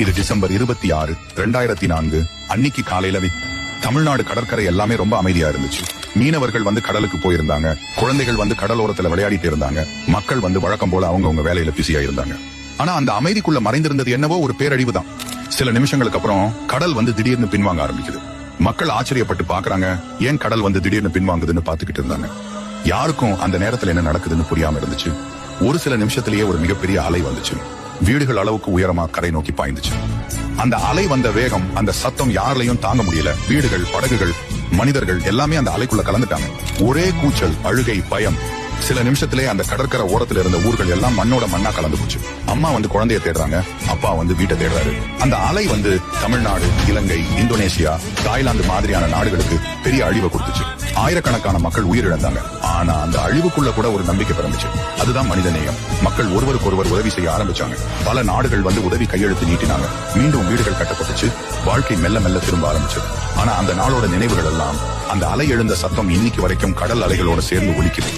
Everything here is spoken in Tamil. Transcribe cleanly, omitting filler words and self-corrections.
இது டிசம்பர் 26, 2004 அன்னைக்கு காலையிலவே தமிழ்நாடு கடற்கரை எல்லாமே ரொம்ப அமைதியா இருந்துச்சு. மீனவர்கள் வந்து கடலுக்கு போயிருந்தாங்க, குழந்தைகள் வந்து கடலோரத்துல விளையாடிட்டு இருந்தாங்க, மக்கள் வந்து வழக்கம் போல அவங்கவுங்க வேலையில பிஸியா இருந்தாங்க. ஆனா அந்த அமைதிக்குள்ள மறைந்திருந்தது என்னவோ ஒரு பேரழிவு தான். சில நிமிஷங்களுக்கு அப்புறம் கடல் வந்து திடீர்னு பின்வாங்க ஆரம்பிக்குது. மக்கள் ஆச்சரியப்பட்டு பாக்குறாங்க, ஏன் கடல் வந்து திடீர்னு பின்வாங்குதுன்னு பாத்துக்கிட்டு இருந்தாங்க. யாருக்கும் அந்த நேரத்துல என்ன நடக்குதுன்னு புரியாம இருந்துச்சு. ஒரு சில நிமிஷத்திலேயே ஒரு மிகப்பெரிய அலை வந்துச்சு. வீடுகள் அளவுக்கு உயரமா கரை நோக்கி பாய்ந்துச்சு. அந்த அலை வந்த வேகம், அந்த சத்தம் யாரையும் தாங்க முடியல. வீடுகள், படகுகள், மனிதர்கள் எல்லாமே அந்த அலைக்குள்ள கலந்துட்டாங்க. ஒரே கூச்சல், அழுகை, பயம். சில நிமிஷத்திலே அந்த கடற்கரை ஓரத்துல இருந்த ஊர்கள் எல்லாம் மண்ணோட மண்ணா கலந்து போச்சு. அம்மா வந்து குழந்தைய தேடுறாங்க, அப்பா வந்து வீட்டை தேடுறாரு. அந்த அலை வந்து தமிழ்நாடு, இலங்கை, இந்தோனேசியா, தாய்லாந்து மாதிரியான நாடுகளுக்கு பெரிய அழிவை கொடுத்துச்சு. ஆயிரக்கணக்கான மக்கள் உயிரிழந்தாங்க. ஆனா அந்த அழிவுக்குள்ள கூட ஒரு நம்பிக்கை பிறந்துச்சு. அதுதான் மனிதநேயம். மக்கள் ஒருவருக்கொருவர் உதவி செய்ய ஆரம்பிச்சாங்க. பல நாடுகள் வந்து உதவி கையெழுத்து நீட்டினாங்க. மீண்டும் வீடுகள் கட்டப்பட்டுச்சு. வாழ்க்கை மெல்ல மெல்ல திரும்ப ஆரம்பிச்சது. ஆனா அந்த நாளோட நினைவுகள் எல்லாம், அந்த அலை எழுந்த சத்தம் இன்னைக்கு வரைக்கும் கடல் அலைகளோட சேர்ந்து ஒலிக்குது.